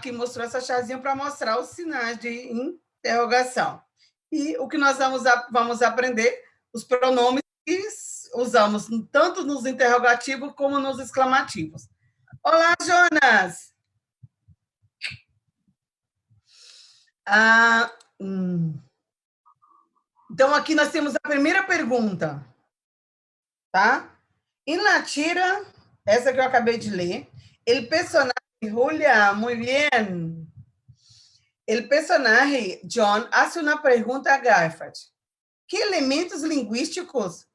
aqui mostrou essa chazinha para mostrar os sinais de interrogação. E o que nós vamos aprender, os pronomes que usamos tanto nos interrogativos como nos exclamativos. Olá, Jonas! Então, aqui nós temos a primeira pergunta, tá? En la tira, essa que eu acabei de ler, el personaje, Julia, muy bien. El personaje, John, hace una pregunta a Garfield. ¿Qué elementos lingüísticos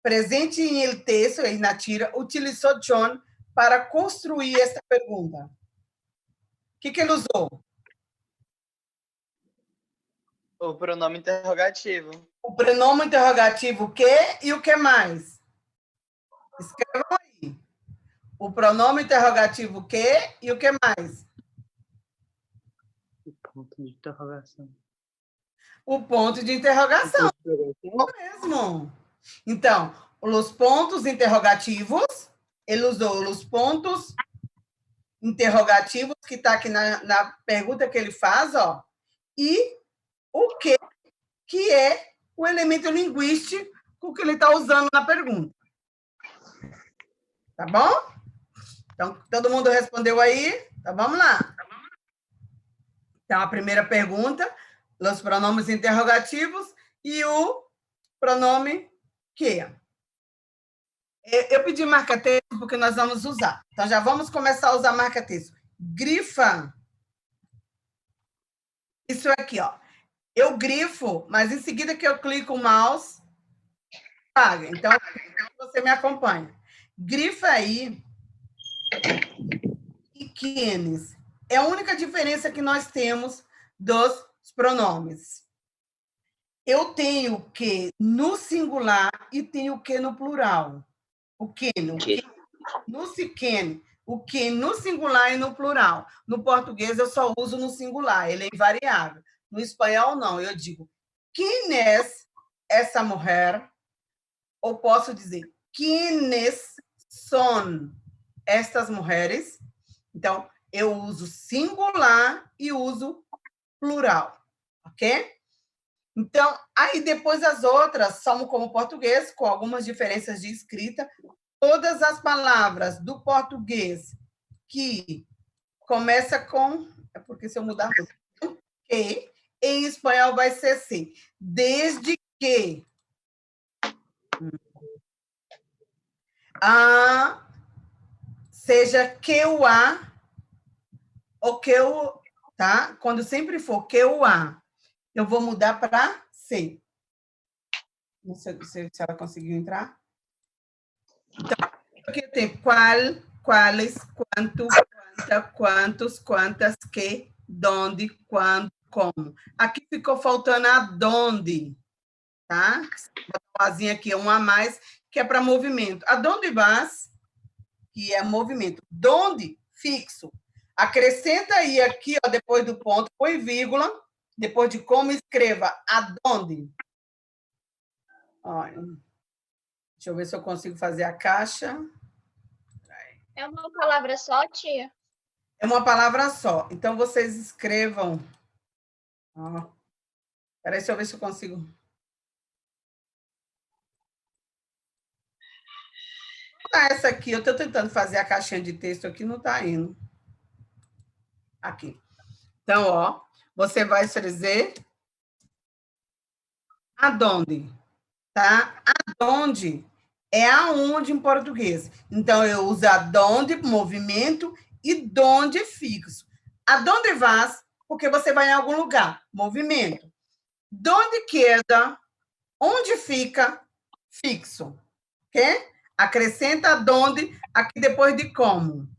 presentes en el texto y en la tira utilizó John para construir esta pergunta? O que ele usou? O pronome interrogativo. O pronome interrogativo o quê e o que mais? Escrevam aí. O pronome interrogativo o quê e o que mais? O ponto de interrogação. O ponto de interrogação. Mesmo. Então, os pontos interrogativos, ele usou os pontos interrogativos, que está aqui na pergunta que ele faz, ó, e o que é o elemento linguístico que ele está usando na pergunta. Tá bom? Então, todo mundo respondeu aí? Então, vamos lá. Então, a primeira pergunta, os pronomes interrogativos e o pronome que. Eu pedi marca-texto porque nós vamos usar. Então, já vamos começar a usar marca-texto. Grifa. Isso aqui, ó. Eu grifo, mas em seguida que eu clico o mouse, paga. Então, você me acompanha. Grifa aí. Pequenos. É a única diferença que nós temos dos pronomes. Eu tenho o que no singular e tenho o que no plural. O que no pequeno, o que no singular e no plural. No português, eu só uso no singular, ele é invariável. No espanhol, não. Eu digo, quem é essa mulher? Ou posso dizer, quienes são estas mulheres? Então, eu uso singular e uso plural, ok? Então, aí depois as outras são como português, com algumas diferenças de escrita. Todas as palavras do português que começa com... É porque se eu mudar... Que, em espanhol vai ser assim. Desde que... seja que o a ou que o... Tá? Quando sempre for que o a, eu vou mudar para C. Não sei se ela conseguiu entrar. Então, aqui tem qual, quais, quanto, quanta, quantos, quantas, que, donde, quando, como. Aqui ficou faltando a donde, tá? Vou botar uma asinha aqui, um a mais, que é para movimento. A donde vas, que é movimento. Donde, fixo. Acrescenta aí aqui, ó, depois do ponto, põe vírgula, depois de como, escreva aonde. Olha, deixa eu ver se eu consigo fazer a caixa. É uma palavra só, tia? É uma palavra só. Então, vocês escrevam. Espera aí, deixa eu ver se eu consigo. Essa aqui, eu estou tentando fazer a caixinha de texto aqui, não está indo. Aqui. Então, ó, você vai escrever aonde, tá? Aonde é aonde em português. Então, eu uso aonde, movimento, e donde, fixo. Aonde vas, porque você vai em algum lugar, movimento. Donde queda, onde fica, fixo. Ok? Acrescenta donde aqui depois de como.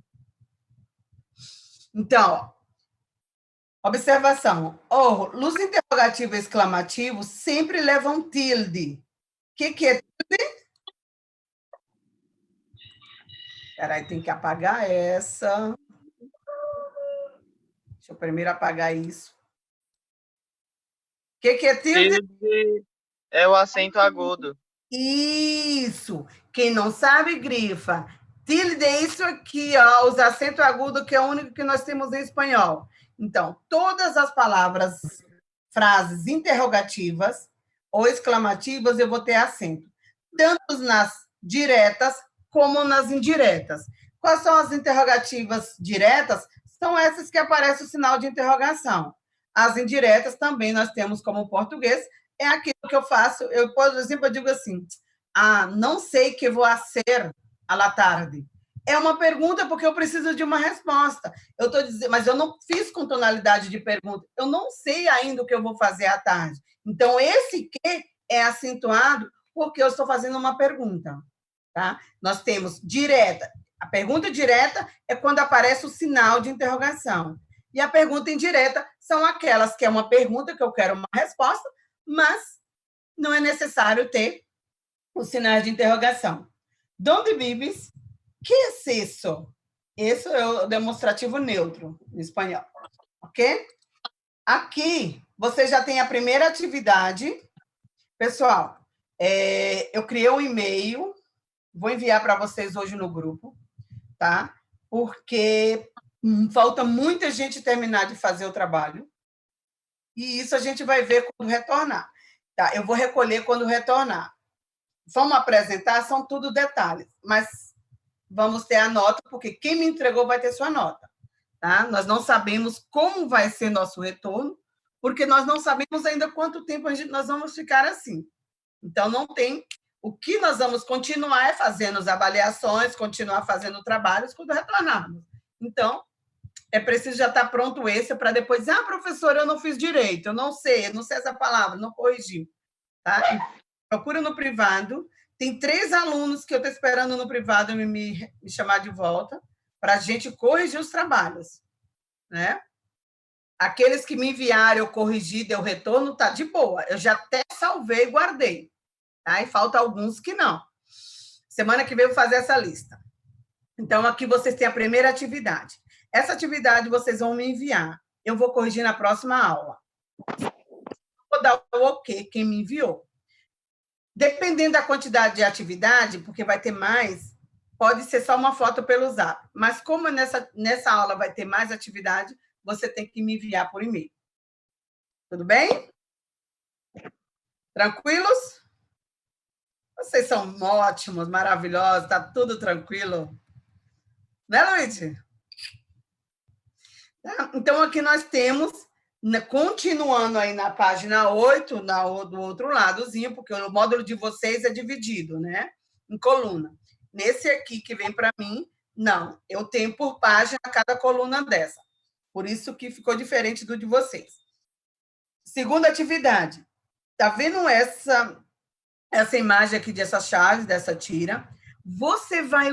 Então, observação. Os interrogativos exclamativos sempre levam tilde. O que é tilde? Espera aí, tem que apagar essa. Deixa eu primeiro apagar isso. O que é tilde? Tilde é o acento agudo. Isso. Quem não sabe, grifa. Tilde é isso aqui, ó, os acentos agudos, que é o único que nós temos em espanhol. Então, todas as palavras, frases interrogativas ou exclamativas, eu vou ter acento, tanto nas diretas como nas indiretas. Quais são as interrogativas diretas? São essas que aparece o sinal de interrogação. As indiretas também nós temos como português, é aquilo que eu faço, eu, por exemplo, eu digo assim, não sei que vou ser à la tarde. É uma pergunta porque eu preciso de uma resposta. Eu estou dizendo, mas eu não fiz com tonalidade de pergunta. Eu não sei ainda o que eu vou fazer à tarde. Então, esse que é acentuado porque eu estou fazendo uma pergunta. Tá? Nós temos direta. A pergunta direta é quando aparece o sinal de interrogação. E a pergunta indireta são aquelas que é uma pergunta que eu quero uma resposta, mas não é necessário ter os sinais de interrogação. Donde vives? Que es isso? Isso é o demonstrativo neutro, em espanhol. Ok? Aqui, você já tem a primeira atividade. Pessoal, eu criei um e-mail, vou enviar para vocês hoje no grupo, tá? Porque falta muita gente terminar de fazer o trabalho. E isso a gente vai ver quando retornar. Tá? Eu vou recolher quando retornar. Vamos apresentar, são tudo detalhes, mas vamos ter a nota, porque quem me entregou vai ter sua nota. Tá? Nós não sabemos como vai ser nosso retorno, porque nós não sabemos ainda quanto tempo nós vamos ficar assim. Então, não tem... O que nós vamos continuar é fazendo as avaliações, continuar fazendo trabalhos quando retornarmos. Então, é preciso já estar pronto esse para depois... professora, eu não fiz direito, eu não sei essa palavra, não corrigi. Tá? Procura no privado. Tem 3 alunos que eu estou esperando no privado me chamar de volta para a gente corrigir os trabalhos. Né? Aqueles que me enviaram, eu corrigi, deu retorno, está de boa. Eu já até salvei e guardei. Tá? E falta alguns que não. Semana que vem eu vou fazer essa lista. Então, aqui vocês têm a primeira atividade. Essa atividade vocês vão me enviar. Eu vou corrigir na próxima aula. Vou dar o ok quem me enviou. Dependendo da quantidade de atividade, porque vai ter mais, pode ser só uma foto pelo Zap. Mas como nessa aula vai ter mais atividade, você tem que me enviar por e-mail. Tudo bem? Tranquilos? Vocês são ótimos, maravilhosos, está tudo tranquilo. Né, Luiz? Tá? Então, aqui nós temos, continuando aí na página 8, do outro ladozinho, porque o módulo de vocês é dividido, né? Em coluna. Nesse aqui que vem para mim, não. Eu tenho por página cada coluna dessa. Por isso que ficou diferente do de vocês. Segunda atividade. Tá vendo essa imagem aqui dessa chave, dessa tira? Você vai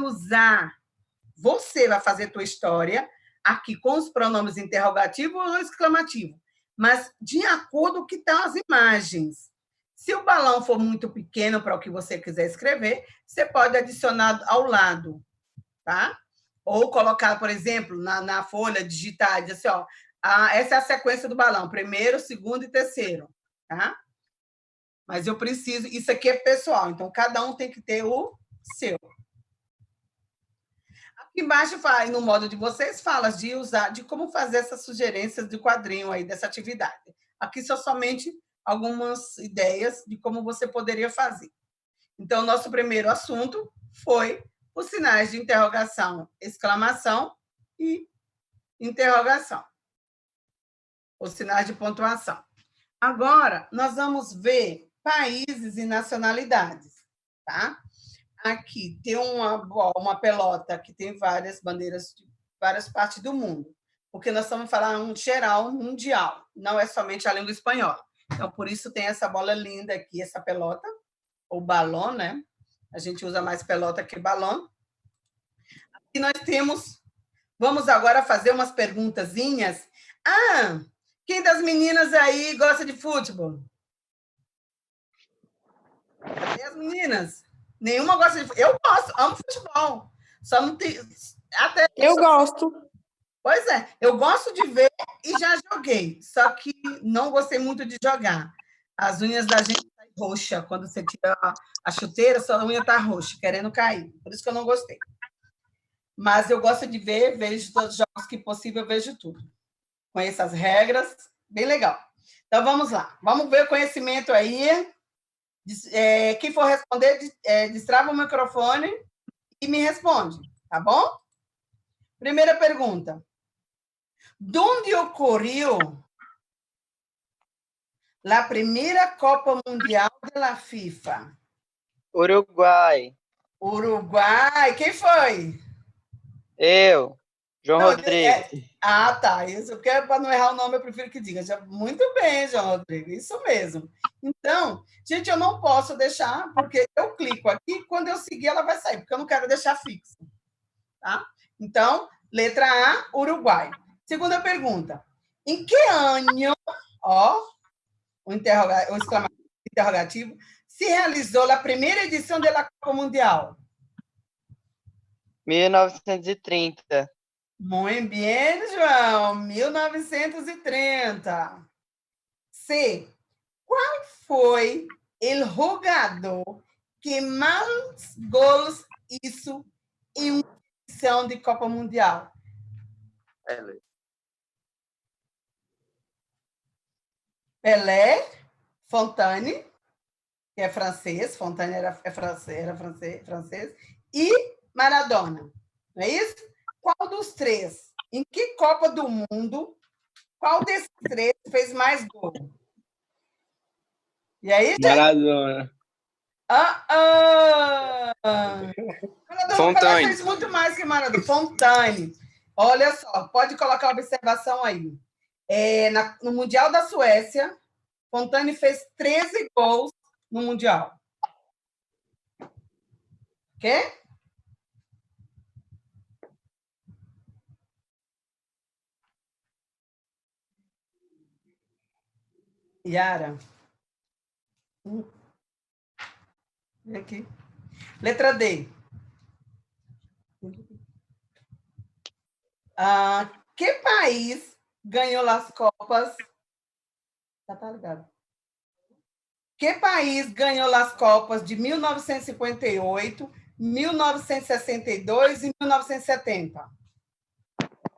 fazer a tua história aqui com os pronomes interrogativos ou exclamativo, mas de acordo com que estão as imagens. Se o balão for muito pequeno para o que você quiser escrever, você pode adicionar ao lado, tá? Ou colocar, por exemplo, na folha, digitar, dizer assim, essa é a sequência do balão, primeiro, segundo e terceiro, tá? Mas eu preciso... Isso aqui é pessoal, então cada um tem que ter o seu. Aqui embaixo, no modo de vocês, fala de como fazer essas sugerências de quadrinho aí, dessa atividade. Aqui são somente algumas ideias de como você poderia fazer. Então, nosso primeiro assunto foi os sinais de interrogação, exclamação e interrogação. Os sinais de pontuação. Agora, nós vamos ver países e nacionalidades, tá? Aqui tem uma pelota que tem várias bandeiras de várias partes do mundo, porque nós estamos falando geral, mundial, não é somente a língua espanhola. Então, por isso tem essa bola linda aqui, essa pelota, ou balão, né? A gente usa mais pelota que balão. Aqui nós temos... Vamos agora fazer umas perguntazinhas. Quem das meninas aí gosta de futebol? Cadê as meninas? Nenhuma gosta de... Eu gosto, amo futebol. Só não tem... Eu gosto. Pois é, eu gosto de ver e já joguei, só que não gostei muito de jogar. As unhas da gente saem roxa. Quando você tira a chuteira, sua unha está roxa, querendo cair. Por isso que eu não gostei. mas eu gosto de ver, vejo todos os jogos que possível, eu vejo tudo. Conheço as regras, bem legal. Então, vamos lá. Vamos ver o conhecimento aí. Quem for responder, destrava o microfone e me responde, tá bom? Primeira pergunta. Onde ocorreu a primeira Copa Mundial da FIFA? Uruguai. Uruguai. Quem foi? Eu. João Não, Rodrigo. tá. Isso, porque para não errar o nome, eu prefiro que diga. Muito bem, João Rodrigo. Isso mesmo. Então, gente, eu não posso deixar, porque eu clico aqui, quando eu seguir, ela vai sair, porque eu não quero deixar fixo. Tá? Então, letra A, Uruguai. Segunda pergunta. Em que ano, o interrogativo, se realizou a primeira edição da Copa Mundial? 1930. Muito bem, João. 1930. C. Qual foi o jogador que mais gols hizo em uma edição de Copa Mundial? Pelé, Fontane, que é francês, Fontane era francês, e Maradona. Não é isso? Qual dos três? Em que Copa do Mundo, qual desses três fez mais gol? E aí, gente? Maradona. Maradona, Pelé fez muito mais que Maradona. Fontane. Olha só, pode colocar a observação aí. No Mundial da Suécia, Fontane fez 13 gols no Mundial. Quê? Yara. Vem aqui. Letra D. Que país ganhou as Copas? Tá ligado? Que país ganhou as Copas de 1958, 1962 e 1970?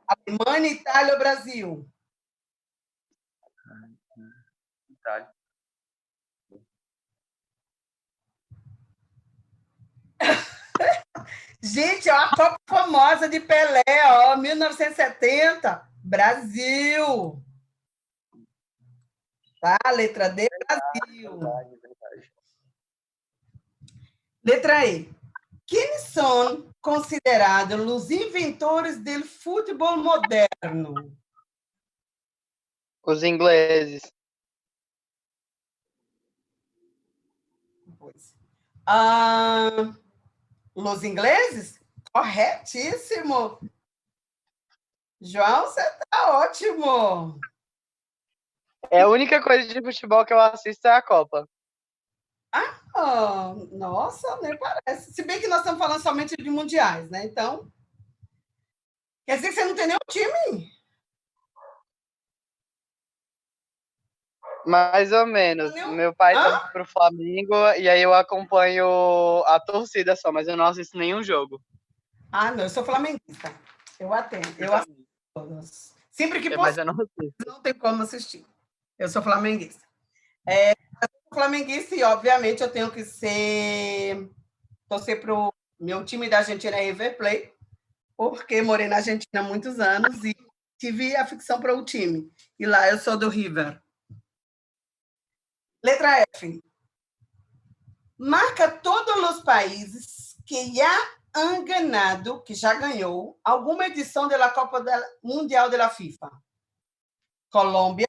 Alemanha, Itália ou Brasil? Itália. Gente, ó, a Copa famosa de Pelé, 1970, Brasil. Tá? Letra D, Brasil. Verdade. Letra E. Quem são considerados os inventores do futebol moderno? Os ingleses. Los ingleses? Corretíssimo. João, você está ótimo. A única coisa de futebol que eu assisto é a Copa. Nossa, nem parece. Se bem que nós estamos falando somente de mundiais, né? Então, quer dizer que você não tem nenhum time? Mais ou menos. Meu pai torce pro Flamengo e aí eu acompanho a torcida só, mas eu não assisto nenhum jogo. Não, eu sou flamenguista. Eu atendo. Eu assisto todos. Sempre que posso, mas eu não tem como assistir. Eu sou flamenguista. Eu sou flamenguista e, obviamente, eu tenho que torcer para o meu time da Argentina, River Plate, porque morei na Argentina há muitos anos e tive afição para o time. E lá eu sou do River. Letra F. Marca todos os países que já han ganado, que já ganhou, alguma edição da Copa Mundial da FIFA. Colômbia,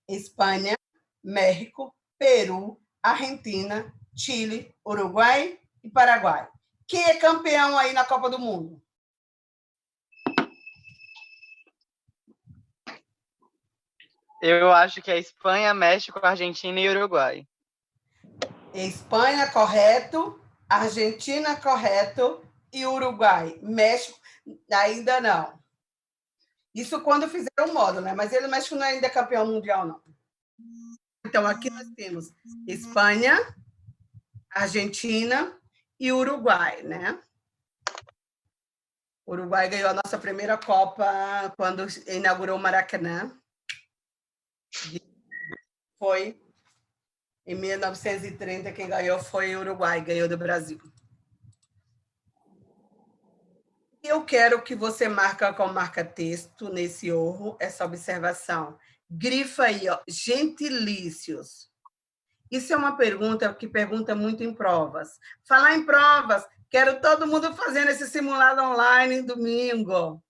Espanha, México, Peru, Argentina, Chile, Uruguai e Paraguai. Quem é campeão aí na Copa do Mundo? Eu acho que é Espanha, México, Argentina e Uruguai. Espanha, correto. Argentina, correto. E Uruguai. México, ainda não. Isso quando fizeram o módulo, né? Mas o México não é ainda campeão mundial, não. Então, aqui nós temos Espanha, Argentina e Uruguai, né? O Uruguai ganhou a nossa primeira Copa quando inaugurou o Maracanã. Foi em 1930, quem ganhou foi o Uruguai, ganhou do Brasil. Eu quero que você marque com marca-texto nesse orro essa observação. Grifa aí, ó, gentilícios. Isso é uma pergunta que pergunta muito em provas. Falar em provas, quero todo mundo fazendo esse simulado online domingo.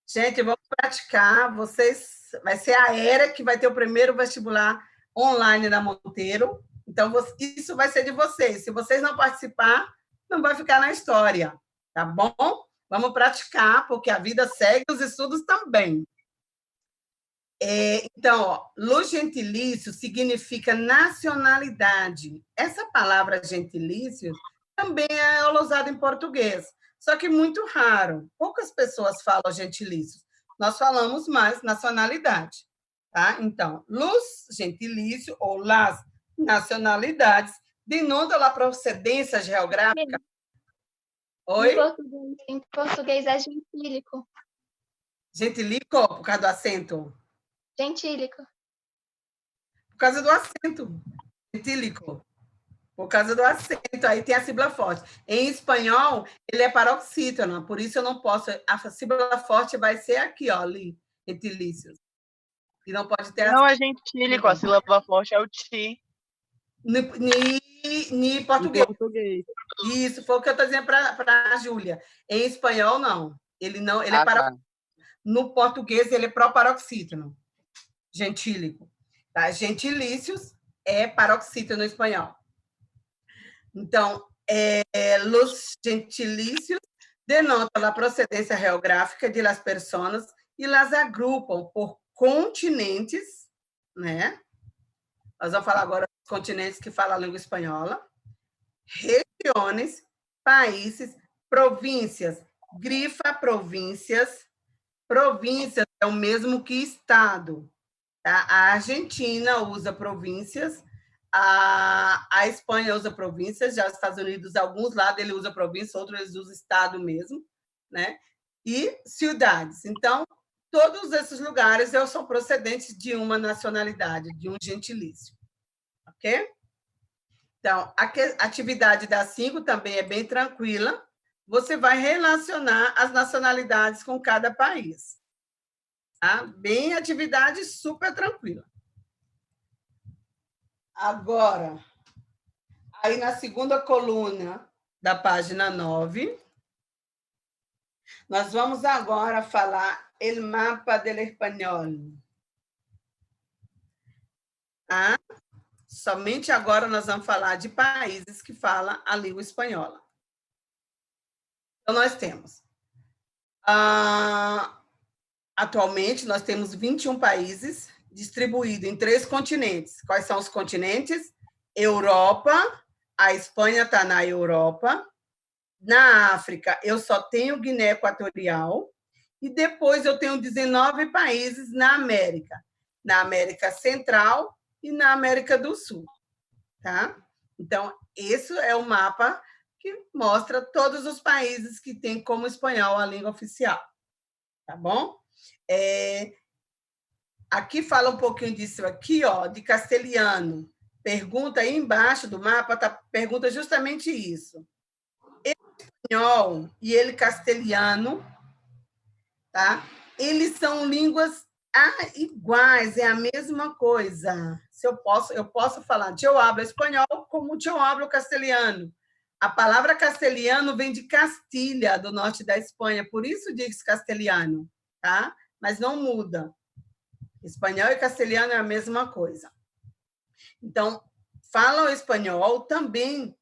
Gente, vamos praticar. Vocês, vai ser a Era que vai ter o primeiro vestibular online da Monteiro. Então, isso vai ser de vocês. Se vocês não participar, não vai ficar na história, tá bom? Vamos praticar, porque a vida segue, os estudos também. Então, ó, lo gentilício significa nacionalidade. Essa palavra gentilício também é usada em português, só que muito raro. Poucas pessoas falam gentilício. Nós falamos mais nacionalidade. Tá? Então, los gentilício ou las nacionalidades denotam a procedência geográfica. Oi? Em português é gentílico. Gentílico, por causa do acento? Gentílico. Por causa do acento. Gentílico. Por causa do acento. Aí tem a sílaba forte. Em espanhol, ele é paroxítona, por isso eu não posso... A sílaba forte vai ser aqui, ó, ali, gentilícios. E não pode ter... Não é gentílico, a sílaba forte é o ti. Ni português. Isso, foi o que eu estou dizendo para a Júlia. Em espanhol, não. Ele não, ele é paroxítona. No português, ele é proparoxítono. Gentílico. Tá? Gentilícios é paroxítono no espanhol. Então, los gentilícios denotam a procedência geográfica de las personas e las agrupam por continentes, né? Nós vamos falar agora dos continentes que falam a língua espanhola, regiões, países, províncias. Grifa províncias. Províncias é o mesmo que estado. Tá? A Argentina usa províncias, a Espanha usa províncias, já os Estados Unidos, alguns lados ele usa província, outros eles usam estado mesmo, né? E cidades. Então, todos esses lugares são procedentes de uma nacionalidade, de um gentilício. Ok? Então, a atividade da 5 também é bem tranquila. Você vai relacionar as nacionalidades com cada país. Tá? Bem, atividade super tranquila. Agora, aí na segunda coluna da página 9, nós vamos agora falar el mapa del español. Tá? Somente agora nós vamos falar de países que falam a língua espanhola. Então, nós temos... atualmente, nós temos 21 países distribuídos em 3 continentes. Quais são os continentes? Europa, a Espanha está na Europa. Na África, eu só tenho Guiné Equatorial. E depois eu tenho 19 países na América Central e na América do Sul. Tá? Então, esse é o mapa que mostra todos os países que têm como espanhol a língua oficial. Tá bom? Aqui fala um pouquinho disso aqui, ó, de castelhano. Pergunta aí embaixo do mapa, pergunta justamente isso. Ele espanhol e ele castelhano, tá? Eles são línguas iguais, é a mesma coisa. Se eu posso falar, eu hablo espanhol como eu hablo castelhano. A palavra castelhano vem de Castilha, do norte da Espanha, por isso diz castelhano, tá? Mas não muda. Espanhol e castelhano é a mesma coisa. Então, falam espanhol também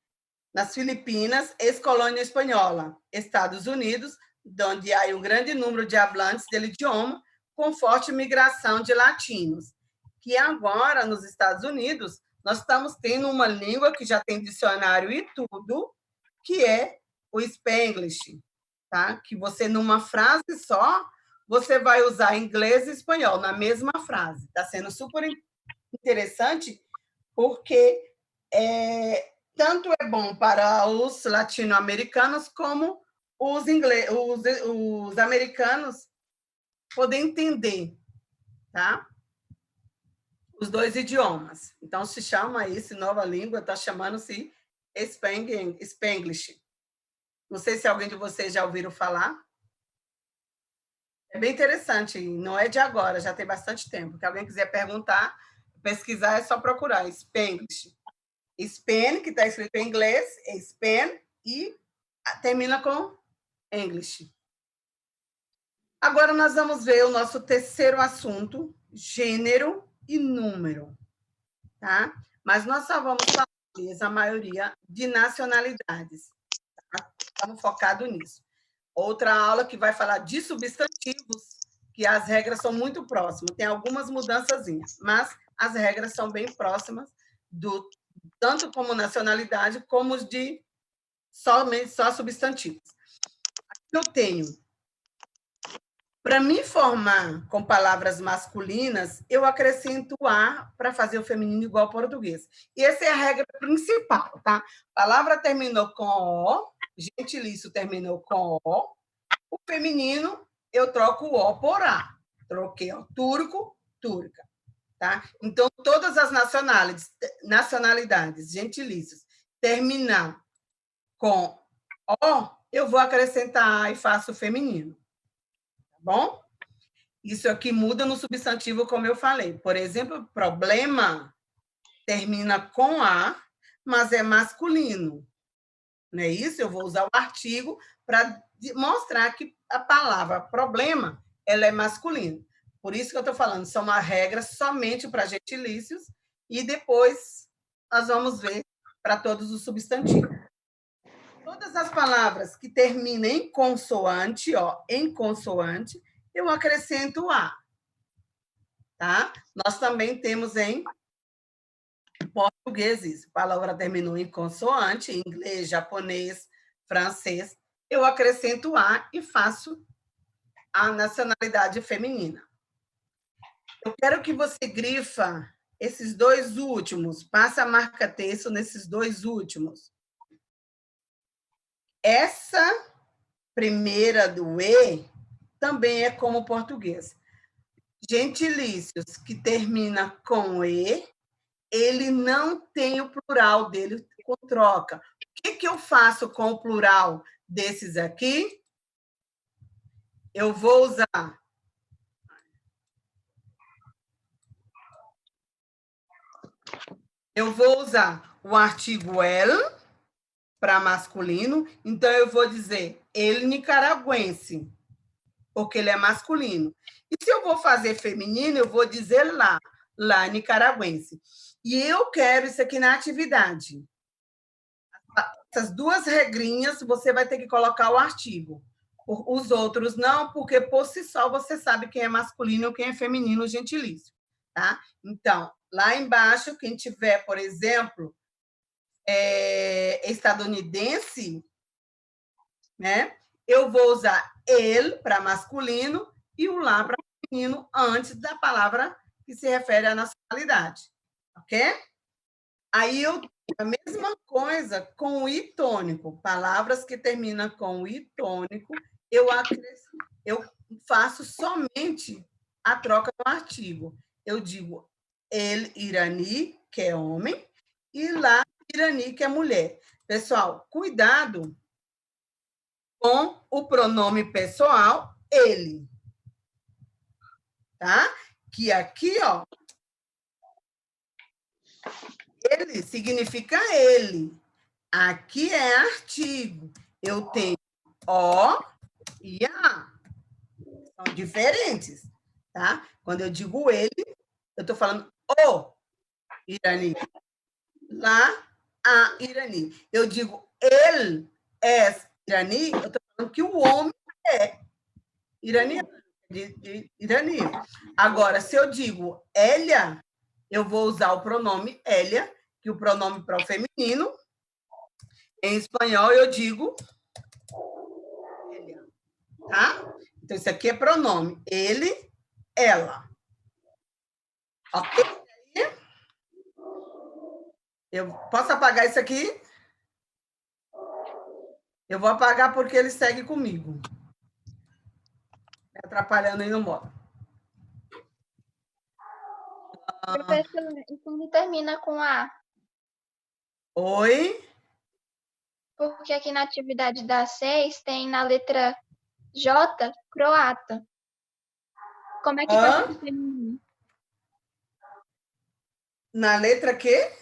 nas Filipinas, ex-colônia espanhola, Estados Unidos, onde há um grande número de hablantes do idioma, com forte migração de latinos. Que agora, nos Estados Unidos, nós estamos tendo uma língua que já tem dicionário e tudo, que é o Spanglish, tá? Que você, numa frase só, você vai usar inglês e espanhol na mesma frase. Está sendo super interessante, porque tanto é bom para os latino-americanos como os americanos poderem entender, tá? Os dois idiomas. Então, se chama esse nova língua, está chamando-se Spanglish. Não sei se alguém de vocês já ouviram falar. É bem interessante, não é de agora, já tem bastante tempo. Se alguém quiser perguntar, pesquisar, é só procurar Spanglish. Span, que está escrito em inglês, é Span, e termina com English. Agora nós vamos ver o nosso terceiro assunto, gênero e número, tá? Mas nós só vamos falar, a maioria, de nacionalidades. Tá? Estamos focados nisso. Outra aula que vai falar de substantivos, que as regras são muito próximas. Tem algumas mudançazinhas, mas as regras são bem próximas, tanto como nacionalidade, como os de só substantivos. Aqui eu tenho, para me formar com palavras masculinas, eu acrescento A para fazer o feminino igual ao português. E essa é a regra principal, tá? Palavra terminou com O, gentilício terminou com O, o feminino eu troco o O por A. Troquei, ó, turco, turca. Tá? Então, todas as nacionalidades, gentilícios, terminar com O, eu vou acrescentar A e faço o feminino. Tá bom? Isso aqui muda no substantivo, como eu falei. Por exemplo, problema termina com A, mas é masculino. Não é isso? Eu vou usar o artigo para mostrar que a palavra problema ela é masculina. Por isso que eu estou falando, são uma regra somente para gentilícios e depois nós vamos ver para todos os substantivos. Todas as palavras que terminam em consoante, ó, em consoante, eu acrescento A. Tá? Nós também temos em português isso. A palavra terminou em consoante, em inglês, japonês, francês, eu acrescento A e faço a nacionalidade feminina. Eu quero que você grifa esses dois últimos, passa a marca-texto nesses dois últimos. Essa primeira do E também é como português. Gentilícios que termina com E, ele não tem o plural dele com troca. O que eu faço com o plural desses aqui? Eu vou usar o artigo el para masculino, então eu vou dizer ele nicaragüense, porque ele é masculino. E se eu vou fazer feminino, eu vou dizer lá nicaragüense. E eu quero isso aqui na atividade. Essas duas regrinhas, você vai ter que colocar o artigo. Os outros não, porque por si só você sabe quem é masculino ou quem é feminino, o gentilício. Tá? Então, lá embaixo, quem tiver, por exemplo, estadunidense, né? Eu vou usar ele para masculino e o lá para feminino antes da palavra que se refere à nacionalidade. Ok? Aí eu tenho a mesma coisa com o i tônico. Palavras que terminam com o i tônico, eu faço somente a troca do artigo. Eu digo ele, irani, que é homem, e lá, irani, que é mulher. Pessoal, cuidado com o pronome pessoal, ele. Tá? Que aqui, ó, ele significa ele. Aqui é artigo. Eu tenho o e a. São diferentes, tá? Quando eu digo ele, eu estou falando o irani. Lá, a irani. Eu digo ele é irani, eu estou falando que o homem é iraniano, de irani. Agora, se eu digo Elia, eu vou usar o pronome Elia, que o pronome para o feminino, em espanhol eu digo Elia, tá? Então, isso aqui é pronome. Ele, ela. Ok? Eu posso apagar isso aqui? Eu vou apagar porque ele segue comigo. Me atrapalhando aí no modo. Professor, e quando termina com A? Oi? Porque aqui na atividade da 6 tem na letra J, croata. Como é que vai ser feminino? Na letra quê?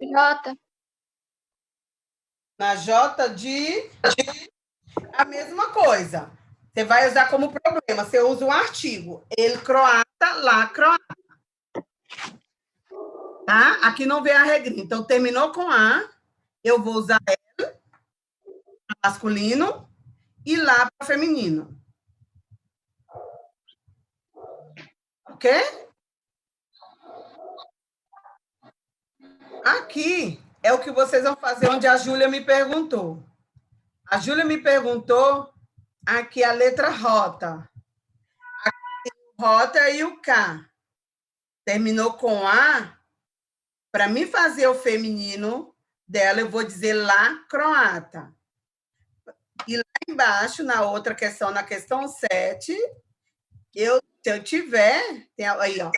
J. Na J de... A mesma coisa. Você vai usar como problema. Você usa um artigo. Ele croata, lá croata. Tá? Aqui não vê a regrinha. Então, terminou com A, eu vou usar ele, masculino, e lá para feminino. Ok? Aqui é o que vocês vão fazer onde a Júlia me perguntou. A Júlia me perguntou aqui a letra rota. Aqui, rota e o K. Terminou com A. Para mim fazer o feminino dela, eu vou dizer lá croata. E lá embaixo, na outra questão, na questão 7, se eu tiver, aí, ó,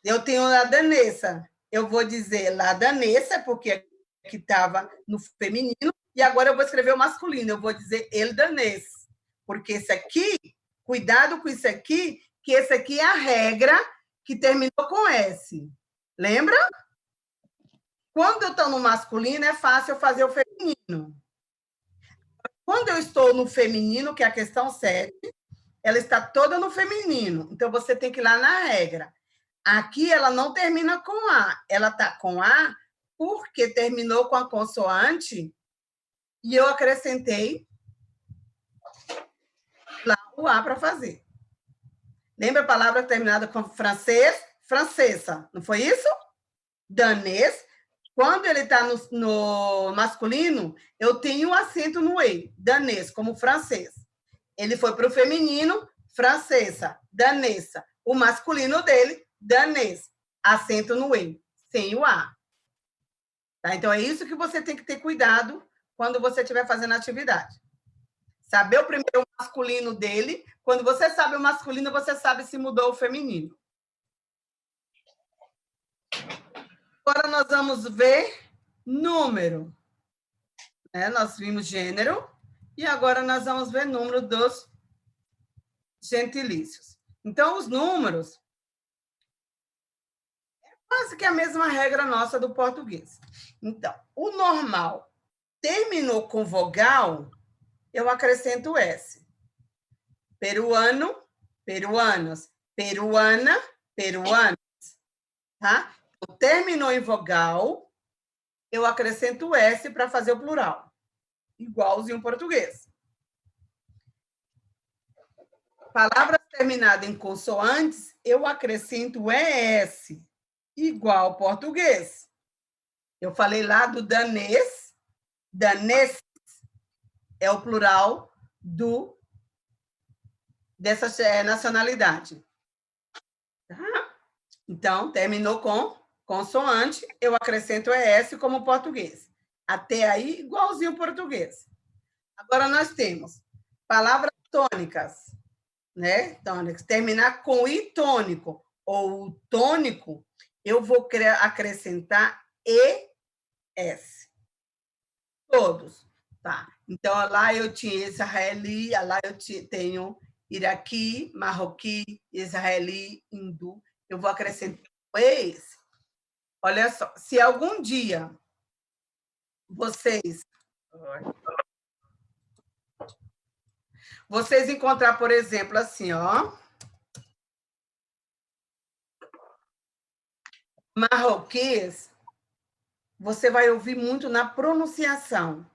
eu tenho lá danesa. Eu vou dizer lá danesa, porque aqui estava no feminino, e agora eu vou escrever o masculino, eu vou dizer ele danês. Porque esse aqui, cuidado com isso aqui, que esse aqui é a regra que terminou com S. Lembra? Quando eu estou no masculino, é fácil eu fazer o feminino. Quando eu estou no feminino, que é a questão 7, ela está toda no feminino. Então, você tem que ir lá na regra. Aqui, ela não termina com A. Ela está com A porque terminou com a consoante e eu acrescentei lá o A para fazer. Lembra a palavra terminada com francês? Francesa. Não foi isso? Danês. Quando ele está no masculino, eu tenho um acento no E, danês, como francês. Ele foi para o feminino, francesa, danesa. O masculino dele, danês, acento no E, sem o A. Tá? Então, é isso que você tem que ter cuidado quando você estiver fazendo a atividade. Saber o primeiro masculino dele. Quando você sabe o masculino, você sabe se mudou o feminino. Agora nós vamos ver número. Nós vimos gênero e agora nós vamos ver número dos gentilícios. Então, os números é quase que a mesma regra nossa do português. Então, o normal terminou com vogal, eu acrescento S. Peruano, peruanos. Peruana, peruanos. Tá? Terminou em vogal, eu acrescento S para fazer o plural. Igualzinho em português. Palavras terminadas em consoantes, eu acrescento ES, igual ao português. Eu falei lá do danês, danês é o plural dessa nacionalidade. Tá? Então, terminou com consoante, eu acrescento ES como português. Até aí, igualzinho ao português. Agora, nós temos palavras tônicas, né? Tônicas. Terminar com I tônico ou tônico, eu vou acrescentar ES. Todos. Tá. Então, lá eu tinha israeli, lá eu tenho iraqui, marroquí, israeli, hindu. Eu vou acrescentar esse. Olha só, se algum dia vocês encontrar, por exemplo, assim, ó, marroquês, você vai ouvir muito na pronunciação.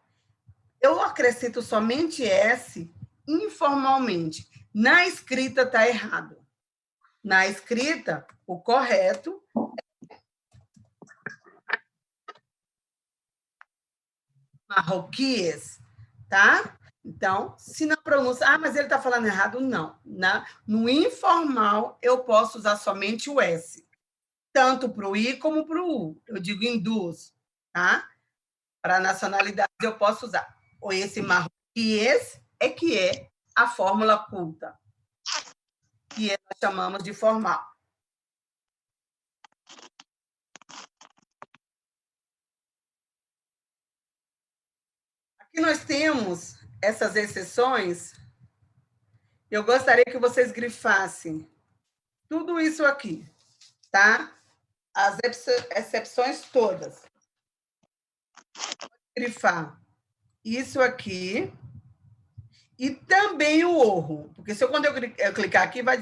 Eu acrescento somente S informalmente. Na escrita está errado. Na escrita, o correto marroquíes, tá? Então, se na pronúncia... mas ele está falando errado, não. No informal, eu posso usar somente o S. Tanto para o I como para o U. Eu digo hindus, tá? Para nacionalidades, eu posso usar ou esse marroquíes, que é a fórmula culta, que nós chamamos de formal. Aqui nós temos essas exceções. Eu gostaria que vocês grifassem tudo isso aqui, tá? As exceções todas. Grifar isso aqui e também o orro, porque se quando eu clicar aqui, vai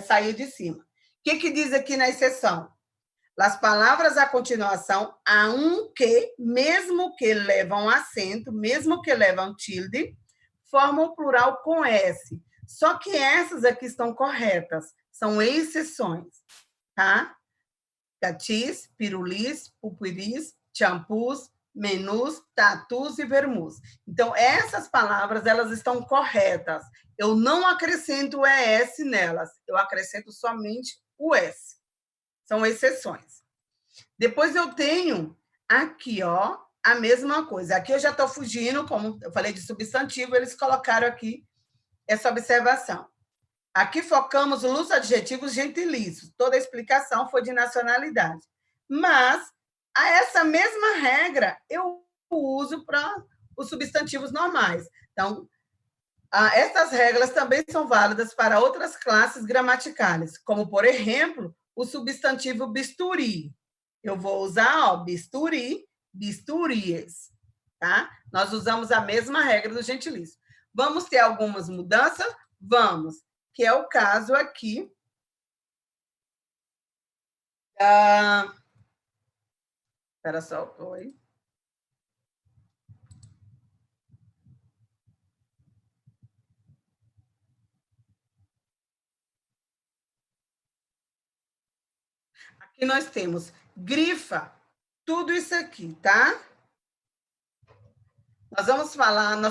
sair de cima. O que diz aqui na exceção? As palavras a continuação, a um que, mesmo que levam acento, mesmo que levam tilde, formam o plural com S. Só que essas aqui estão corretas, são exceções, tá? Catis, pirulis, pupiris, champus, menus, tatus e vermus. Então, essas palavras, elas estão corretas. Eu não acrescento o ES nelas, eu acrescento somente o S. São exceções. Depois eu tenho aqui, ó, a mesma coisa. Aqui eu já estou fugindo, como eu falei de substantivo, eles colocaram aqui essa observação. Aqui focamos nos adjetivos gentilícios. Toda a explicação foi de nacionalidade. Mas, a essa mesma regra, eu uso para os substantivos normais. Então, essas regras também são válidas para outras classes gramaticais, como, por exemplo, o substantivo bisturi. Eu vou usar, ó, bisturi, bisturies, tá? Nós usamos a mesma regra do gentilício. Vamos ter algumas mudanças? Vamos, que é o caso aqui espera só, oi. Aqui nós temos grifa, tudo isso aqui, tá? Nós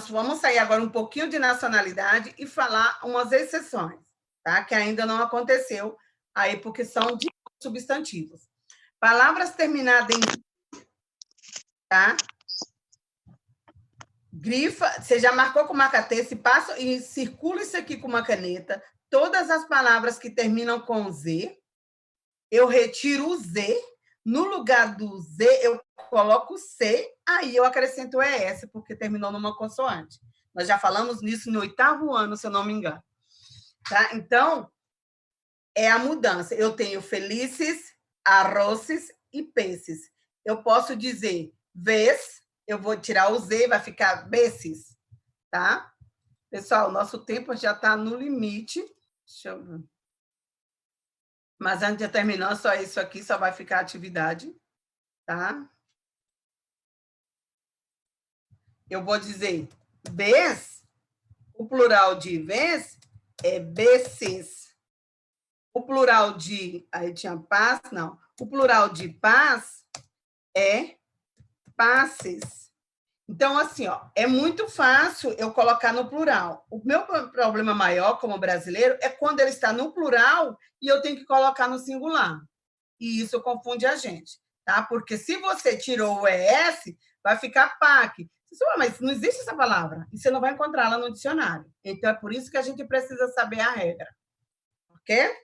vamos sair agora um pouquinho de nacionalidade e falar umas exceções, tá? Que ainda não aconteceu aí, porque são de substantivos. Palavras terminadas em tá? Grifa, você já marcou com marca-texto, passa e circula isso aqui com uma caneta. Todas as palavras que terminam com Z, eu retiro o Z. No lugar do Z, eu coloco o C, aí eu acrescento o ES, porque terminou numa consoante. Nós já falamos nisso no 8º ano, se eu não me engano. Tá? Então, é a mudança. Eu tenho felices, arroces e peces. Eu posso dizer vez, eu vou tirar o Z, vai ficar beces, tá? Pessoal, nosso tempo já está no limite. Deixa eu ver. Mas antes de terminar, só isso aqui, só vai ficar atividade, tá? Eu vou dizer vez, o plural de vez é beces. O plural de... Aí tinha paz, não. O plural de paz é passes. Então, assim, ó, é muito fácil eu colocar no plural. O meu problema maior, como brasileiro, é quando ele está no plural e eu tenho que colocar no singular. E isso confunde a gente, tá? Porque se você tirou o ES, vai ficar PAC. Mas não existe essa palavra. E você não vai encontrá-la no dicionário. Então, é por isso que a gente precisa saber a regra. Ok?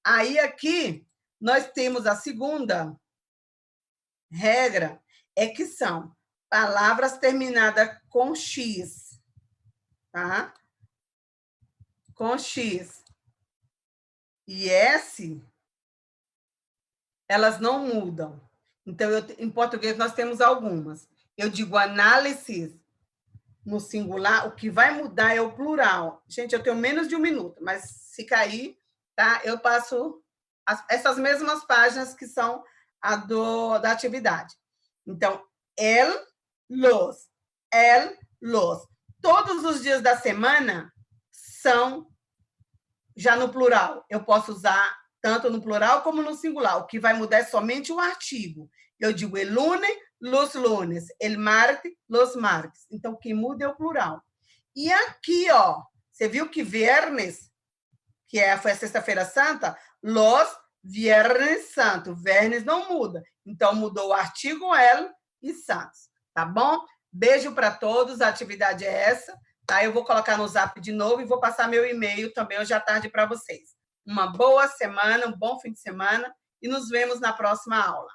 Aí, aqui, nós temos a segunda regra, que são palavras terminadas com X, tá? Com X e S, elas não mudam. Então, em português, nós temos algumas. Eu digo análise no singular, o que vai mudar é o plural. Gente, eu tenho menos de 1 minuto, mas se cair, tá? Eu passo essas mesmas páginas que são da atividade. Então, los. Todos os dias da semana são já no plural. Eu posso usar tanto no plural como no singular. O que vai mudar é somente o artigo. Eu digo el lunes, los lunes. El martes, los martes. Então, o que muda é o plural. E aqui, ó, você viu que viernes, que foi a sexta-feira santa, los viernes santo. Viernes não muda. Então, mudou o artigo el e santos. tá bom? Beijo para todos, a atividade é essa, tá? Eu vou colocar no Zap de novo e vou passar meu e-mail também hoje à tarde para vocês. Uma boa semana, um bom fim de semana e nos vemos na próxima aula.